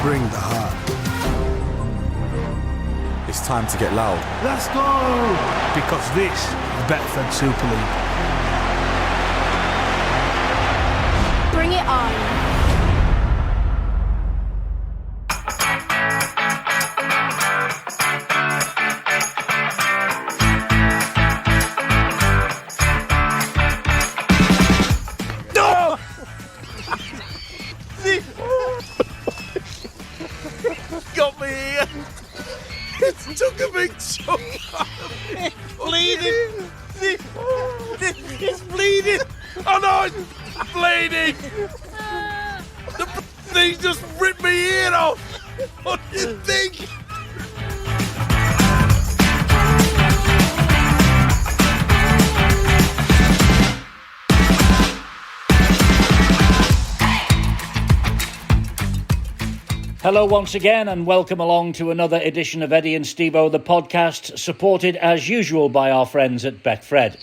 bring the heart. It's time to get loud. Let's go! Because this is Betfred Super League. Bring it on. Got me here. It took a big chunk out of me. Bleeding. It's bleeding. Oh no, it's bleeding. The thing just ripped me ear off. What do you think? Hello once again and welcome along to another edition of Eddie and Stevo, the podcast, supported as usual by our friends at Betfred.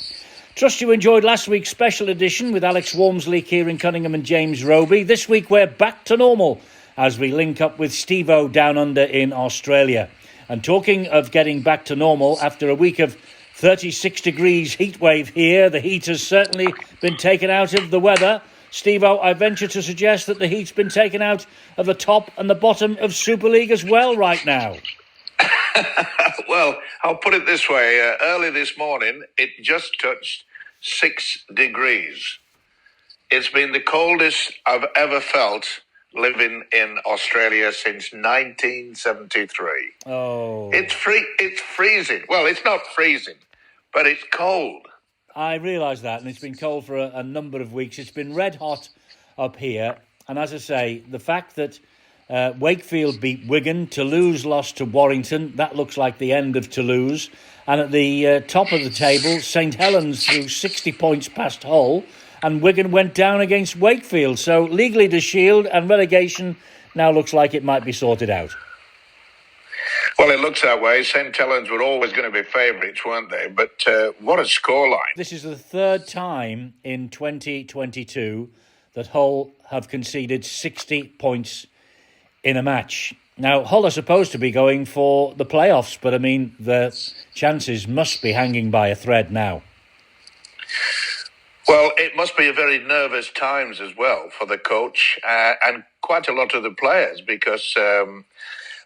Trust you enjoyed last week's special edition with Alex Walmsley, Kieran Cunningham and James Roby. This week we're back to normal as we link up with Stevo down under in Australia. And talking of getting back to normal, after a week of 36 degrees heatwave here, the heat has certainly been taken out of the weather. Stevo, I venture to suggest that the heat's been taken out of the top and the bottom of Super League as well right now. Well, I'll put it this way. Early this morning, it just touched 6 degrees. It's been the coldest I've ever felt living in Australia since 1973. Oh. It's freezing. Well, it's not freezing, but it's cold. I realise that, and it's been cold for a number of weeks. It's been red hot up here, and as I say, the fact that Wakefield beat Wigan, Toulouse lost to Warrington, that looks like the end of Toulouse, and at the top of the table, St Helens threw 60 points past Hull, and Wigan went down against Wakefield. So League Leaders Shield and relegation now looks like it might be sorted out. Well, it looks that way. St Helens were always going to be favourites, weren't they? But what a scoreline. This is the third time in 2022 that Hull have conceded 60 points in a match. Now, Hull are supposed to be going for the playoffs, but I mean, the chances must be hanging by a thread now. Well, it must be a very nervous times as well for the coach and quite a lot of the players because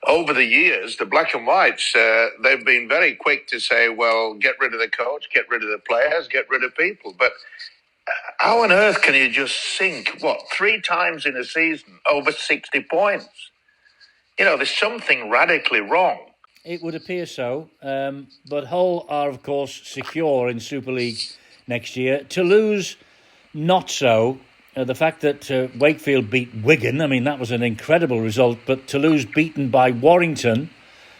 over the years, the black and whites, they've been very quick to say, well, get rid of the coach, get rid of the players, get rid of people. But how on earth can you just sink, 3 times in a season over 60 points? You know, there's something radically wrong. It would appear so, but Hull are, of course, secure in Super League next year. Toulouse, not so. The fact that Wakefield beat Wigan, I mean, that was an incredible result, but Toulouse beaten by Warrington,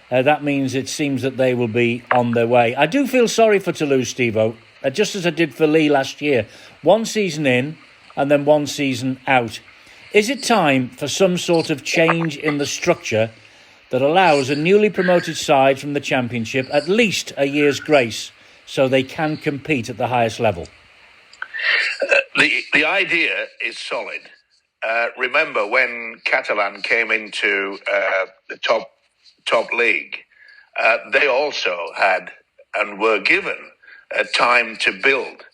that means it seems that they will be on their way. I do feel sorry for Toulouse, Stevo, just as I did for Lee last year. 1 season in and then 1 season out. Is it time for some sort of change in the structure that allows a newly promoted side from the Championship at least a year's grace so they can compete at the highest level? The idea is solid. Remember when Catalan came into the top league, they also had and were given time to build,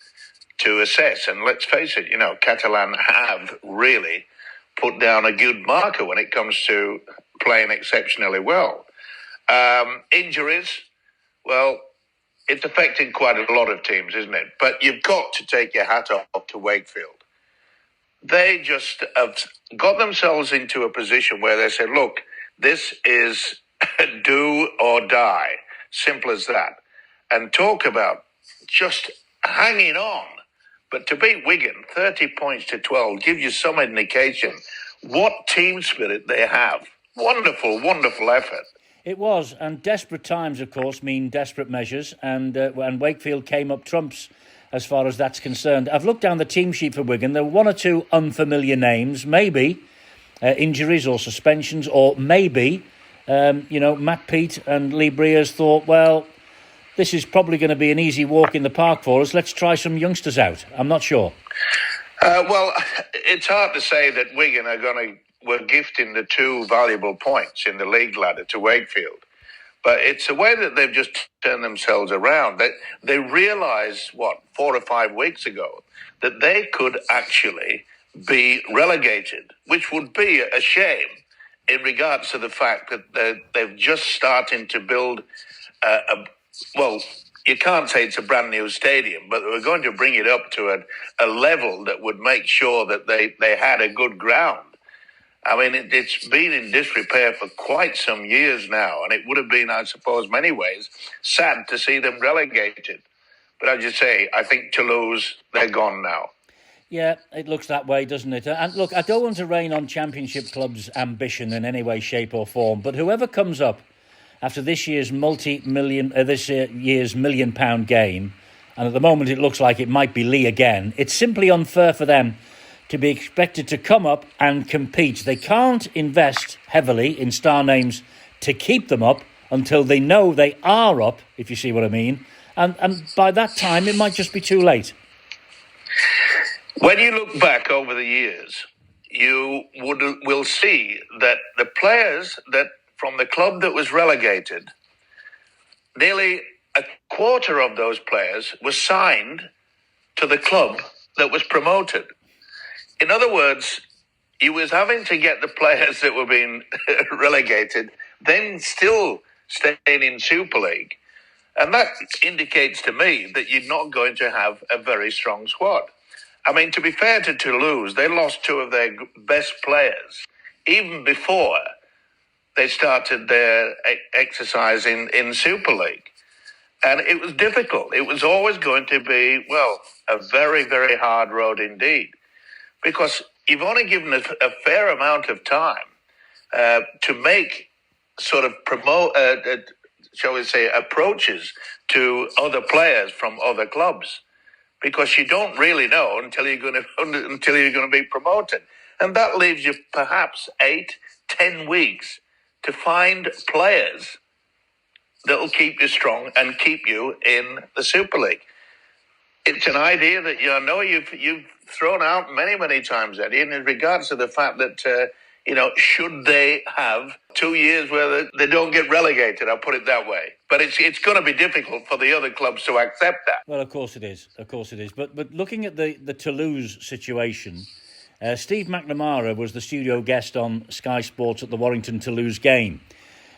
to assess. And let's face it, Catalan have really put down a good marker when it comes to playing exceptionally well. Injuries, well, it's affecting quite a lot of teams, isn't it? But you've got to take your hat off to Wakefield. They just have got themselves into a position where they say, look, this is do or die. Simple as that. And talk about just hanging on. But to beat Wigan, 30 points to 12, gives you some indication what team spirit they have. Wonderful, wonderful effort. It was, and desperate times, of course, mean desperate measures, and Wakefield came up trumps as far as that's concerned. I've looked down the team sheet for Wigan. There were 1 or 2 unfamiliar names, maybe injuries or suspensions, or maybe, Matt Peat and Lee Breers thought, well, this is probably going to be an easy walk in the park for us. Let's try some youngsters out. I'm not sure. Well, it's hard to say that Wigan are going to were gifting the 2 valuable points in the league ladder to Wakefield. But it's a way that they've just turned themselves around. They realised, 4 or 5 weeks ago, that they could actually be relegated, which would be a shame in regards to the fact that they've just starting to build you can't say it's a brand new stadium, but we're going to bring it up to a level that would make sure that they had a good ground. I mean, it's been in disrepair for quite some years now, and it would have been, I suppose, many ways, sad to see them relegated. But as you say, I think Toulouse, they're gone now. Yeah, it looks that way, doesn't it? And look, I don't want to rain on Championship clubs' ambition in any way, shape or form, but whoever comes up after this year's £1 million game, and at the moment it looks like it might be Lee again, it's simply unfair for them to be expected to come up and compete. They can't invest heavily in star names to keep them up until they know they are up, if you see what I mean. And by that time, it might just be too late. When you look back over the years, you will see that the players that from the club that was relegated, nearly a quarter of those players were signed to the club that was promoted. In other words, he was having to get the players that were being relegated, then still staying in Super League. And that indicates to me that you're not going to have a very strong squad. I mean, to be fair to Toulouse, they lost 2 of their best players even before they started their exercise in Super League. And it was difficult. It was always going to be, a very, very hard road indeed. Because you've only given a fair amount of time to make sort of shall we say, approaches to other players from other clubs. Because you don't really know until you're going to be promoted. And that leaves you perhaps 8-10 weeks to find players that will keep you strong and keep you in the Super League. It's an idea that you've thrown out many, many times, Eddie, in regards to the fact that, should they have 2 years where they don't get relegated, I'll put it that way. But it's going to be difficult for the other clubs to accept that. Well, of course it is. But looking at the Toulouse situation, Steve McNamara was the studio guest on Sky Sports at the Warrington-Toulouse game.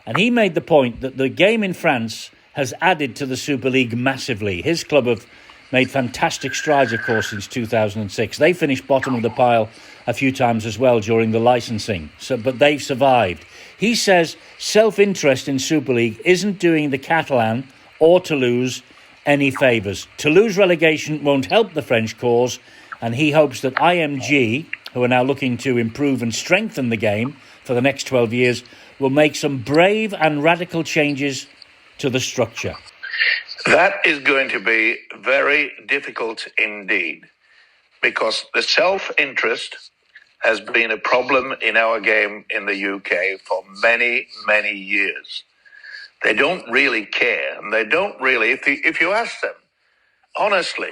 And he made the point that the game in France has added to the Super League massively. His club have made fantastic strides, of course, since 2006. They finished bottom of the pile a few times as well during the licensing, but they've survived. He says self-interest in Super League isn't doing the Catalan or Toulouse any favours. Toulouse relegation won't help the French cause, and he hopes that IMG, who are now looking to improve and strengthen the game for the next 12 years, will make some brave and radical changes to the structure. That is going to be very difficult indeed, because the self-interest has been a problem in our game in the UK for many, many years. They don't really care, and they don't really, if you ask them, honestly,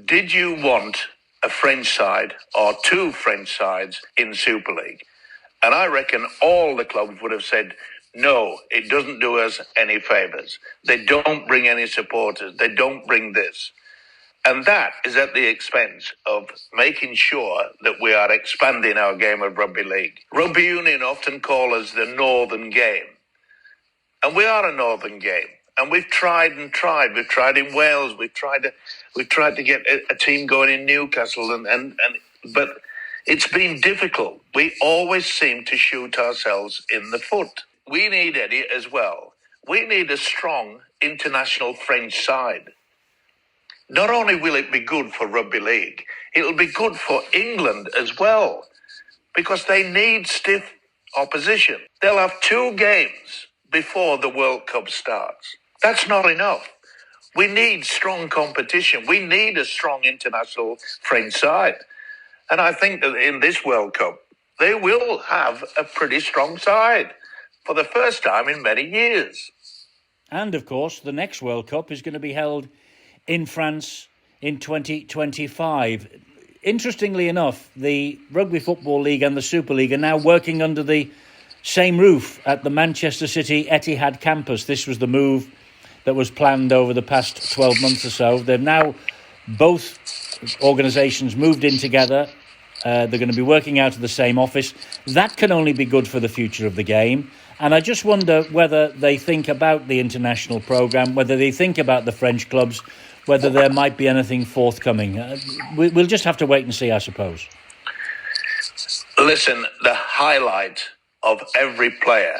did you want a French side or 2 French sides in Super League? And I reckon all the clubs would have said, no, it doesn't do us any favours. They don't bring any supporters. They don't bring this. And that is at the expense of making sure that we are expanding our game of rugby league. Rugby union often call us the northern game. And we are a northern game. And we've tried and tried. We've tried in Wales. We've tried to get a team going in Newcastle. But it's been difficult. We always seem to shoot ourselves in the foot. We need, Eddie, as well. We need a strong international French side. Not only will it be good for rugby league, it'll be good for England as well, because they need stiff opposition. They'll have 2 games before the World Cup starts. That's not enough. We need strong competition. We need a strong international French side. And I think that in this World Cup, they will have a pretty strong side for the first time in many years. And, of course, the next World Cup is going to be held in France in 2025. interestingly enough, the Rugby Football League and the Super League are now working under the same roof at the Manchester City Etihad campus. This was the move that was planned over the past 12 months or so. They've now, both organisations moved in together. They're going to be working out of the same office. That can only be good for the future of the game. And I just wonder whether they think about the international programme, whether they think about the French clubs, whether there might be anything forthcoming. We'll just have to wait and see, I suppose. Listen, the highlight of every player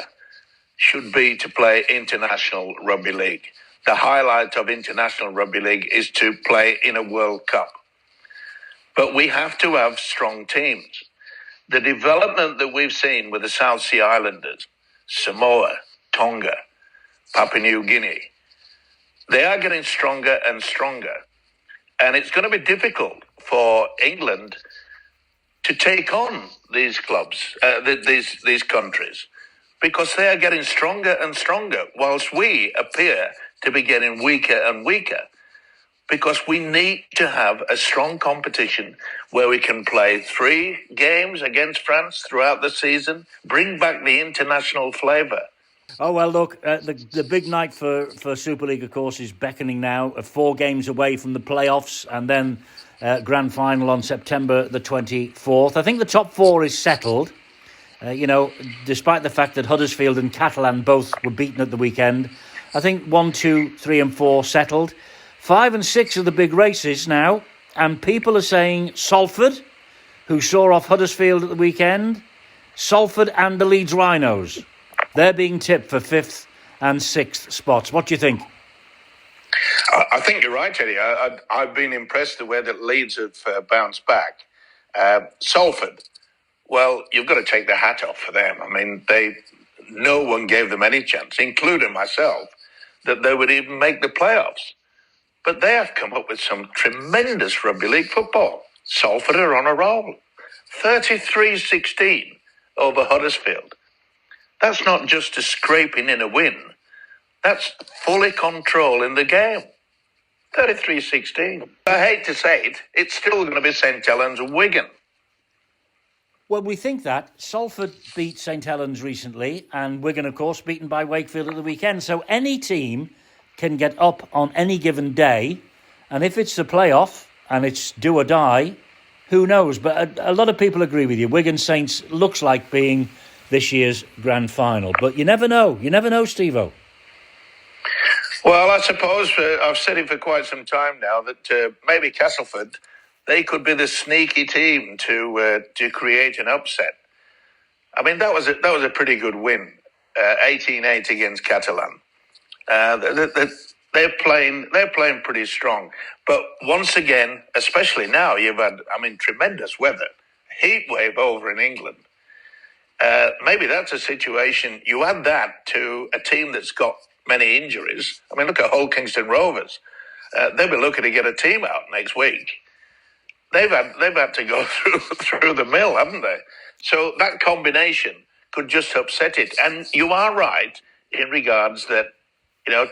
should be to play international rugby league. The highlight of international rugby league is to play in a World Cup. But we have to have strong teams. The development that we've seen with the South Sea Islanders, Samoa, Tonga, Papua New Guinea, they are getting stronger and stronger. And it's going to be difficult for England to take on these clubs, these countries, because they are getting stronger and stronger, whilst we appear to be getting weaker and weaker. Because we need to have a strong competition where we can play 3 games against France throughout the season, bring back the international flavour. Oh, well, look, the big night for Super League, of course, is beckoning now. 4 games away from the playoffs and then grand final on September the 24th. I think the top 4 is settled. Despite the fact that Huddersfield and Catalan both were beaten at the weekend, I think 1, 2, 3 and 4 settled. 5 and 6 are the big races now, and people are saying Salford, who saw off Huddersfield at the weekend, Salford and the Leeds Rhinos. They're being tipped for 5th and 6th spots. What do you think? I think you're right, Eddie. I've been impressed the way that Leeds have bounced back. Salford, well, you've got to take the hat off for them. I mean, no one gave them any chance, including myself, that they would even make the playoffs. But they have come up with some tremendous rugby league football. Salford are on a roll. 33-16 over Huddersfield. That's not just a scraping in a win. That's fully controlling the game. 33-16. I hate to say it, it's still going to be St Helens and Wigan. Well, we think that. Salford beat St Helens recently, and Wigan, of course, beaten by Wakefield at the weekend. So any team can get up on any given day, and if it's the playoff and it's do or die, who knows? But a lot of people agree with you. Wigan Saints looks like being this year's grand final, but you never know. You never know, Stevo. Well, I suppose I've said it for quite some time now that maybe Castleford, they could be the sneaky team to create an upset. I mean, that was a pretty good win, 18-8 against Catalan. They're playing pretty strong, but once again, especially now, you've had tremendous weather, heat wave over in England. Maybe that's a situation. You add that to a team that's got many injuries. I mean, look at Hull Kingston Rovers. They'll be looking to get a team out next week. They've had to go through the mill, haven't they? So that combination could just upset it. And you are right in regards that,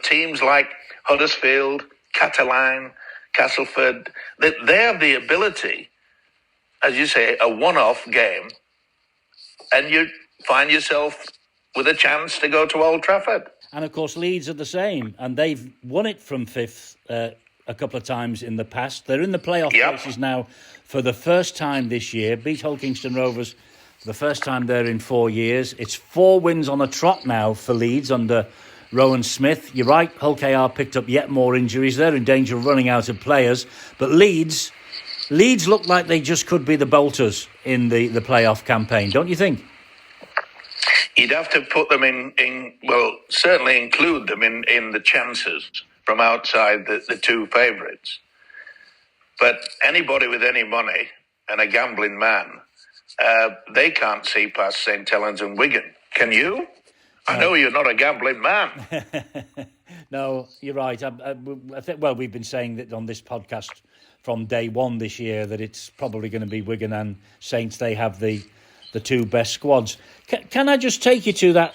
teams like Huddersfield, Catalan, Castleford, that they have the ability, as you say, a one-off game, and you find yourself with a chance to go to Old Trafford. And, of course, Leeds are the same, and they've won it from 5th a couple of times in the past. They're in the playoff races now for the first time this year. Beat Hull Kingston Rovers for the first time there in 4 years. It's 4 wins on a trot now for Leeds under Rowan Smith. You're right, Hull KR picked up yet more injuries. They're in danger of running out of players. But Leeds look like they just could be the bolters in the playoff campaign, don't you think? You'd have to put them certainly include them in the chances from outside the 2 favourites. But anybody with any money and a gambling man, they can't see past St Helens and Wigan. Can you? I know you're not a gambling man. No, you're right. I think, we've been saying that on this podcast from day one this year that it's probably going to be Wigan and Saints. They have the 2 best squads. Can I just take you to that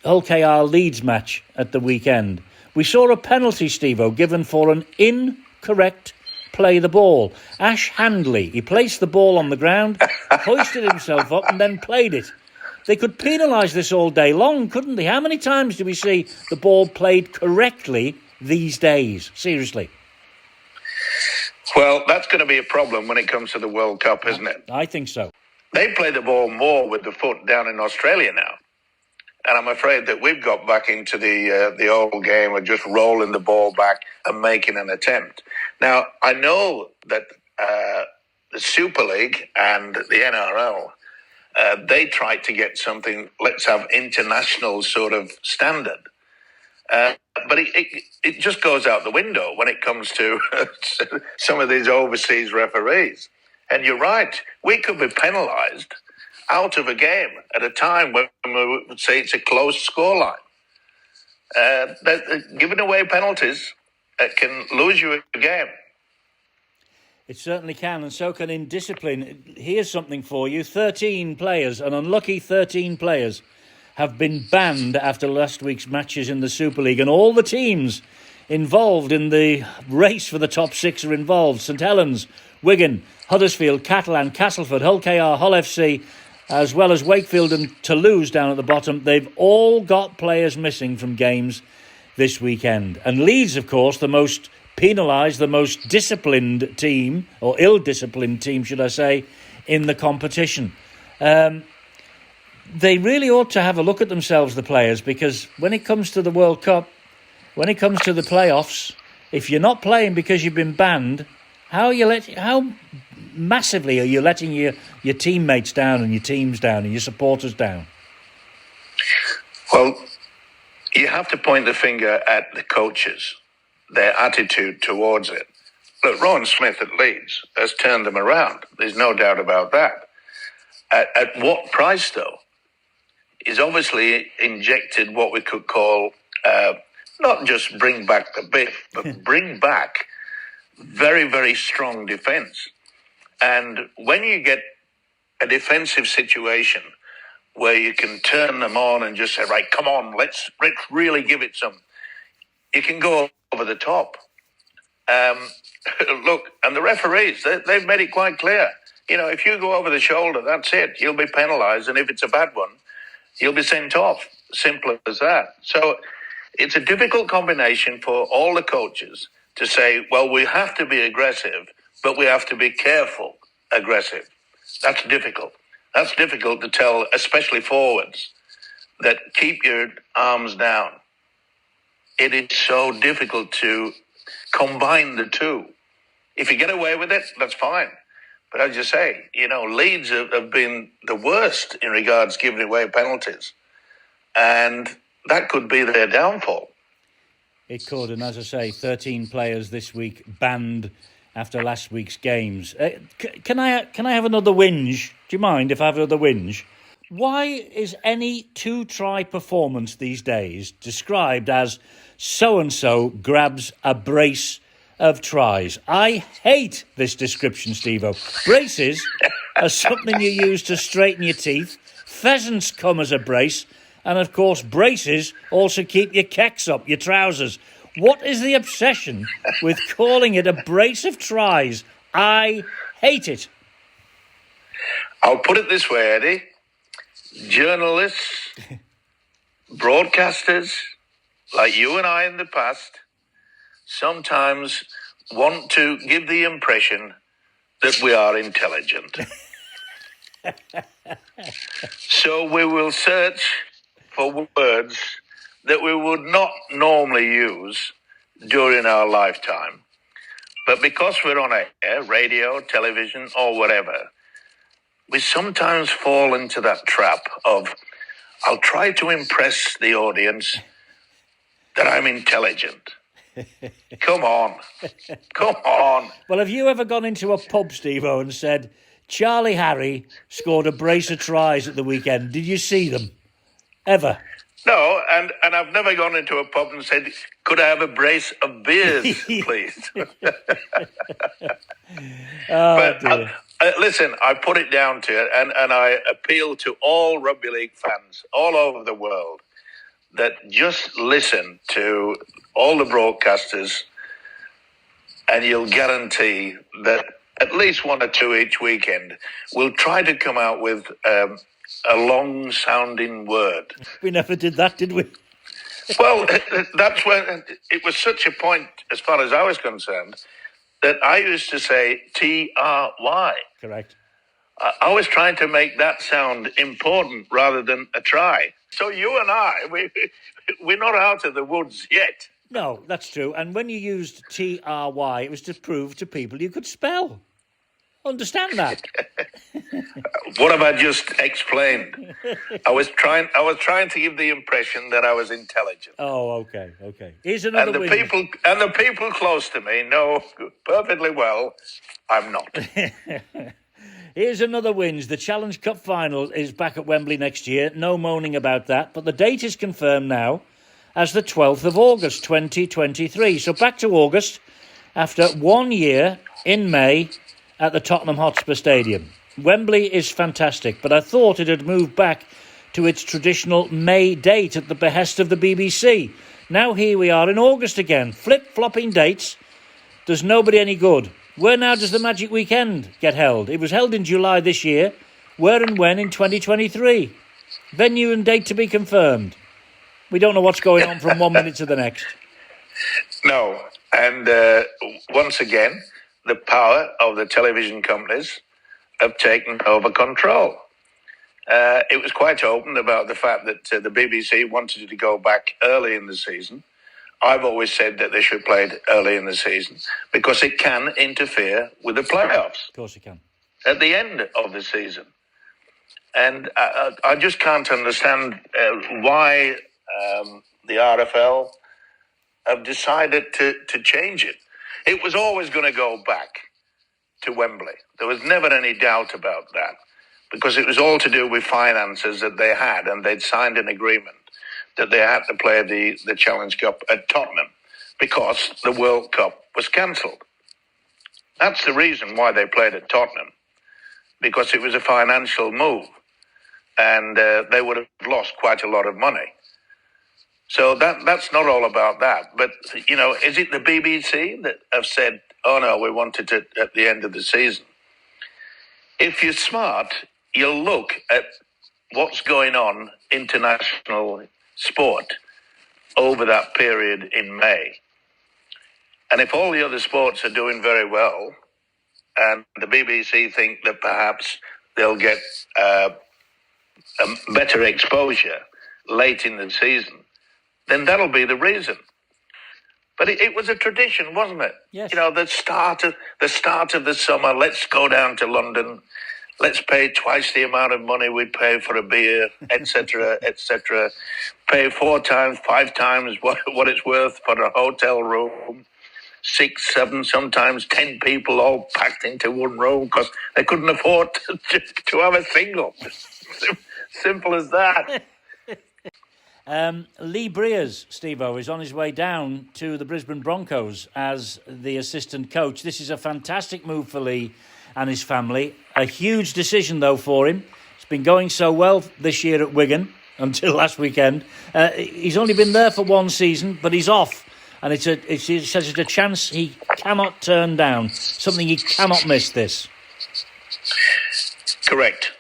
Hull KR Leeds match at the weekend? We saw a penalty, Stevo, given for an incorrect play the ball. Ash Handley, he placed the ball on the ground, hoisted himself up and then played it. They could penalise this all day long, couldn't they? How many times do we see the ball played correctly these days? Seriously. Well, that's going to be a problem when it comes to the World Cup, isn't it? I think so. They play the ball more with the foot down in Australia now. And I'm afraid that we've got back into the old game of just rolling the ball back and making an attempt. Now, I know that the Super League and the NRL, they tried to get something, let's have international sort of standard. But it just goes out the window when it comes to some of these overseas referees. And you're right, we could be penalised out of a game at a time when we would say it's a close scoreline. Giving away penalties can lose you a game. It certainly can, and so can indiscipline. Here's something for you. 13 players, an unlucky 13 players, have been banned after last week's matches in the Super League, and all the teams involved in the race for the top six are involved. St Helens, Wigan, Huddersfield, Catalan, Castleford, Hull KR, Hull FC, as well as Wakefield and Toulouse down at the bottom. They've all got players missing from games this weekend. And Leeds, of course, the most penalised, the most disciplined team, or ill-disciplined team, should I say, in the competition. They really ought to have a look at themselves, the players, because when it comes to the World Cup, when it comes to the playoffs, if you're not playing because you've been banned, how massively are you letting your teammates down and your teams down and your supporters down? Well, you have to point the finger at the coaches, their attitude towards it. Look, Rowan Smith at Leeds has turned them around. There's no doubt about that. At what price, though? He's obviously injected what we could call not just bring back the biff, but bring back very, very strong defence. And when you get a defensive situation where you can turn them on and just say, right, come on, let's really give it some, you can go over the top. Look, and the referees, they've made it quite clear. You know, if you go over the shoulder, that's it. You'll be penalised. And if it's a bad one, you'll be sent off. Simple as that. So it's a difficult combination for all the coaches to say, well, we have to be aggressive, but we have to be careful aggressive. That's difficult. That's difficult to tell, especially forwards, that keep your arms down. It is so difficult to combine the two. If you get away with it, that's fine. But as you say, you know, Leeds have been the worst in regards to giving away penalties. And that could be their downfall. It could, and as I say, 13 players this week banned after last week's games. Can I have another whinge? Do you mind if I have another whinge? Why is any two-try performance these days described as so-and-so grabs a brace of tries? I hate this description, Stevo. Braces are something you use to straighten your teeth. Pheasants come as a brace. And, of course, braces also keep your kecks up, your trousers. What is the obsession with calling it a brace of tries? I hate it. I'll put it this way, Eddie. Journalists, broadcasters, like you and I in the past, sometimes want to give the impression that we are intelligent. So we will search for words that we would not normally use during our lifetime. But because we're on air, radio, television, or whatever, we sometimes fall into that trap of, I'll try to impress the audience that I'm intelligent. Come on. Come on. Well, have you ever gone into a pub, Stevo, and said, Charlie Harry scored a brace of tries at the weekend? Did you see them? Ever? No, and I've never gone into a pub and said, could I have a brace of beers, please? But listen, I put it down to it, and I appeal to all rugby league fans all over the world that just listen to all the broadcasters and you'll guarantee that at least one or two each weekend will try to come out with a long-sounding word. We never did that, did we? Well, that's when it was such a point, as far as I was concerned, that I used to say TRY. Correct. I was trying to make that sound important rather than a try. So you and I, we're not out of the woods yet. No, that's true. And when you used TRY, it was to prove to people you could spell. Understand that? What have I just explained? I was trying to give the impression that I was intelligent. Oh, okay. Here's another win. The people close to me know perfectly well I'm not. Here's another wins. The Challenge Cup final is back at Wembley next year. No moaning about that. But the date is confirmed now as the 12th of August, 2023. So back to August after 1 year in May at the Tottenham Hotspur Stadium. Wembley is fantastic, but I thought it had moved back to its traditional May date at the behest of the BBC. Now here we are in August again. Flip-flopping dates does nobody any good. Where now does the Magic Weekend get held? It was held in July this year. Where and when in 2023? Venue and date to be confirmed. We don't know what's going on from 1 minute to the next. No, and once again, the power of the television companies have taken over control. It was quite open about the fact that the BBC wanted it to go back early in the season. I've always said that they should play it early in the season because it can interfere with the playoffs. Of course it can. At the end of the season. And I just can't understand why the RFL have decided to change it. It was always going to go back to Wembley. There was never any doubt about that because it was all to do with finances that they had, and they'd signed an agreement that they had to play the Challenge Cup at Tottenham because the World Cup was cancelled. That's the reason why they played at Tottenham, because it was a financial move, and they would have lost quite a lot of money. So that's not all about that. But, you know, is it the BBC that have said, oh, no, we wanted it at the end of the season? If you're smart, you'll look at what's going on international sport over that period in May. And if all the other sports are doing very well, and the BBC think that perhaps they'll get a better exposure late in the season, then that'll be the reason. But it was a tradition, wasn't it? Yes. You know, the start of the summer, let's go down to London, let's pay twice the amount of money we pay for a beer, etc., etc. Pay 4 times, 5 times what it's worth for a hotel room. 6, 7, sometimes 10 people all packed into one room because they couldn't afford to have a single. Simple as that. Lee Briers, Stevo, is on his way down to the Brisbane Broncos as the assistant coach. This is a fantastic move for Lee and his family. A huge decision, though, for him. It's been going so well this year at Wigan until last weekend. He's only been there for 1 season, but he's off. And he says it's a chance he cannot turn down, something he cannot miss this. Correct.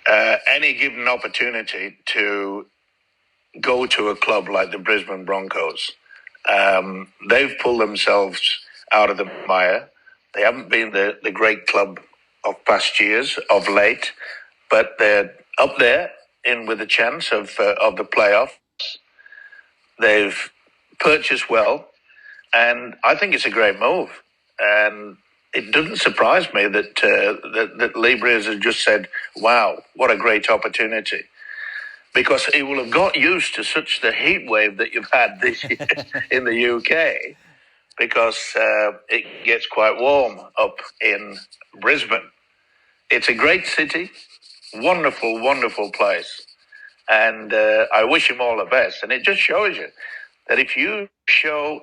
Any given opportunity to go to a club like the Brisbane Broncos, they've pulled themselves out of the mire. They haven't been the great club of past years, of late, but they're up there in with a chance of the playoffs. They've purchased well, and I think it's a great move. And it doesn't surprise me that Lee Briers has just said, wow, what a great opportunity. Because he will have got used to such the heat wave that you've had this year in the UK, because it gets quite warm up in Brisbane. It's a great city, wonderful, wonderful place. And I wish him all the best. And it just shows you that if you show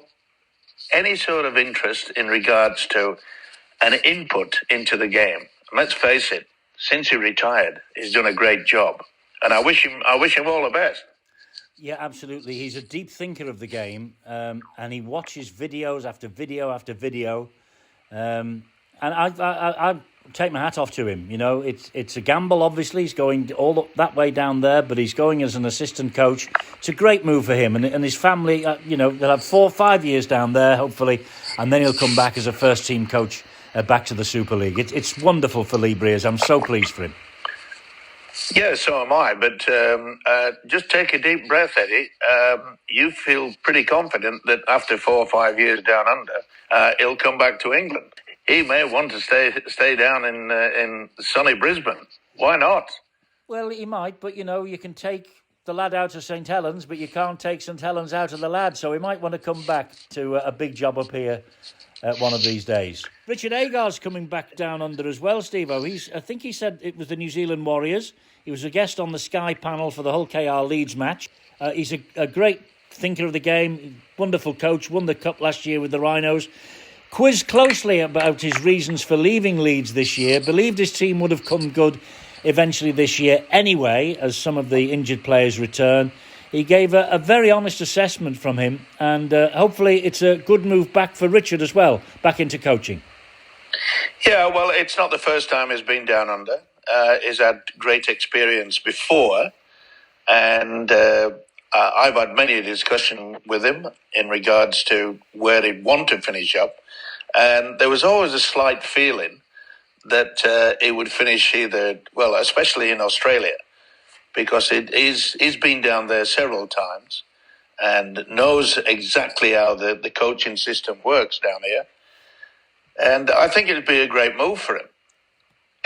any sort of interest in regards to an input into the game, let's face it, since he retired, he's done a great job. And I wish him all the best. Yeah, absolutely. He's a deep thinker of the game, and he watches videos after video after video. And I take my hat off to him. You know, it's a gamble. Obviously, he's going all that way down there, but he's going as an assistant coach. It's a great move for him and his family. You know, they'll have 4 or 5 years down there, hopefully, and then he'll come back as a first team coach back to the Super League. It's wonderful for Lee Briers. I'm so pleased for him. Yeah, so am I. But just take a deep breath, Eddie. You feel pretty confident that after 4 or 5 years down under, he'll come back to England. He may want to stay down in sunny Brisbane. Why not? Well, he might, but, you know, you can take the lad out of St Helens, but you can't take St Helens out of the lad. So he might want to come back to a big job up here one of these days. Richard Agar's coming back down under as well, Stevo. I think he said it was the New Zealand Warriors. He was a guest on the Sky panel for the Hull KR Leeds match. He's a great thinker of the game, wonderful coach, won the Cup last year with the Rhinos. Quizzed closely about his reasons for leaving Leeds this year, believed his team would have come good eventually this year anyway, as some of the injured players return. He gave a very honest assessment from him, and hopefully it's a good move back for Richard as well, back into coaching. Yeah, well, it's not the first time he's been down under. He's had great experience before, and I've had many a discussion with him in regards to where he'd want to finish up. And there was always a slight feeling that he would finish either, well, especially in Australia, because he's been down there several times and knows exactly how the coaching system works down here. And I think it'd be a great move for him.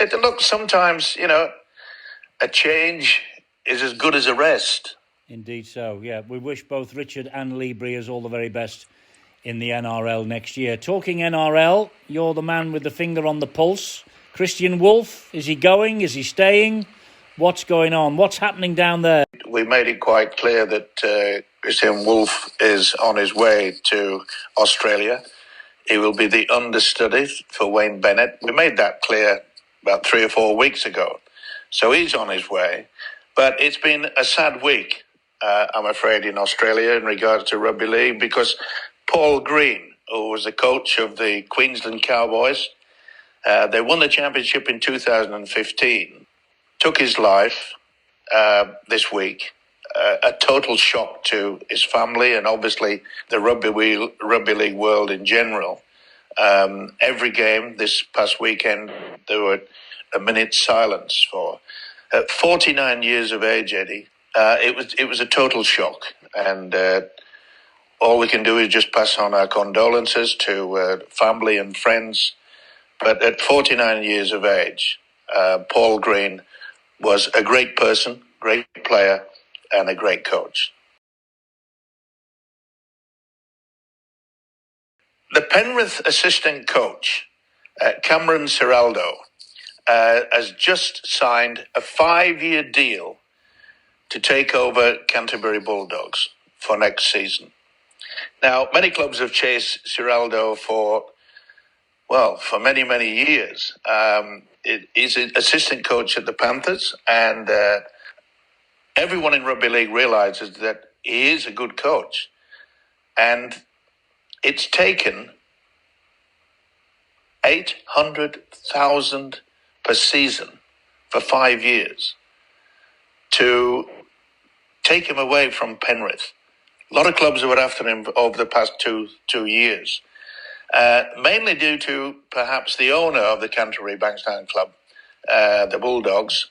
Look, sometimes, you know, a change is as good as a rest. Indeed so, yeah. We wish both Richard and Lee Briers all the very best in the NRL next year. Talking NRL, you're the man with the finger on the pulse. Christian Wolf, is he going? Is he staying? What's going on? What's happening down there? We made it quite clear that Christian Wolf is on his way to Australia. He will be the understudy for Wayne Bennett. We made that clear about 3 or 4 weeks ago. So he's on his way. But it's been a sad week, I'm afraid, in Australia in regards to rugby league, because Paul Green, who was the coach of the Queensland Cowboys, they won the championship in 2015, took his life this week. A total shock to his family and obviously the rugby league world in general. Every game this past weekend, there were a minute's silence for. At 49 years of age, Eddie, it was a total shock, and all we can do is just pass on our condolences to family and friends. But at 49 years of age, Paul Green was a great person, great player, and a great coach. The Penrith assistant coach, Cameron Ciraldo, has just signed a 5-year deal to take over Canterbury Bulldogs for next season. Now, many clubs have chased Ciraldo for many, many years. He's an assistant coach at the Panthers, and everyone in rugby league realises that he is a good coach. And it's taken $800,000 per season for 5 years to take him away from Penrith. A lot of clubs were after him over the past two years, mainly due to perhaps the owner of the Canterbury Bankstown Club, the Bulldogs,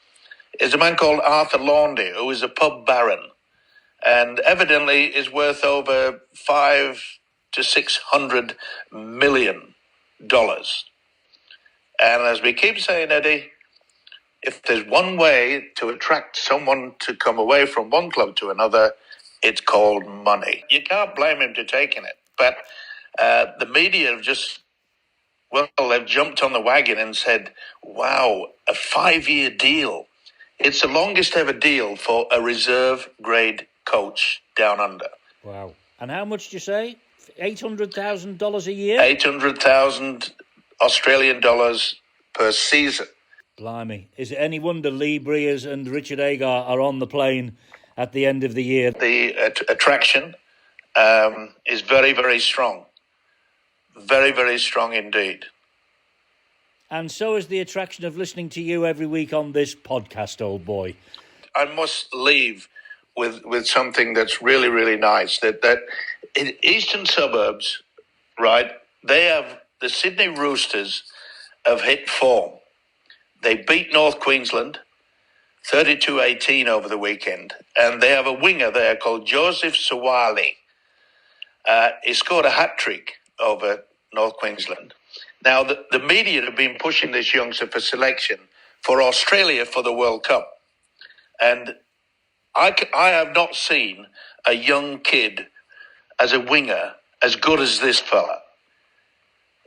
is a man called Arthur Laundy, who is a pub baron, and evidently is worth over $500 to $600 million. And as we keep saying, Eddie, if there's one way to attract someone to come away from one club to another, it's called money. You can't blame him for taking it. But the media have they've jumped on the wagon and said, wow, a 5-year deal. It's the longest ever deal for a reserve grade coach down under. Wow. And how much do you say? $800,000 a year? 800,000 Australian dollars per season. Blimey. Is it any wonder Lee Briers and Richard Agar are on the plane at the end of the year. The attraction is very, very strong. Very, very strong indeed. And so is the attraction of listening to you every week on this podcast, old boy. I must leave with something that's really, really nice. That in eastern suburbs, right, they have the Sydney Roosters have hit form. They beat North Queensland 32-18 over the weekend, and they have a winger there called Joseph Sawali. He scored a hat-trick over North Queensland. Now, the media have been pushing this youngster for selection for Australia for the World Cup. And I have not seen a young kid as a winger as good as this fella.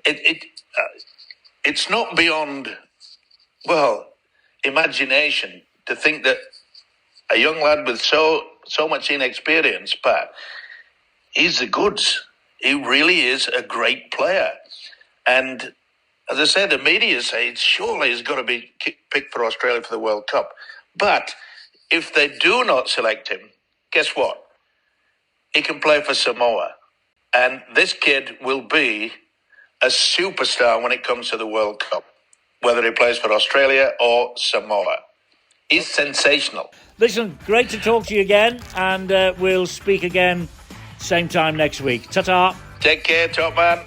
It's not beyond, well, imagination to think that a young lad with so much inexperience, but he's the goods. He really is a great player. And as I said, the media say surely he's got to be picked for Australia for the World Cup. But if they do not select him, guess what? He can play for Samoa. And this kid will be a superstar when it comes to the World Cup, whether he plays for Australia or Samoa. He's sensational. Listen, great to talk to you again, and we'll speak again same time next week. Ta-ta. Take care, top man.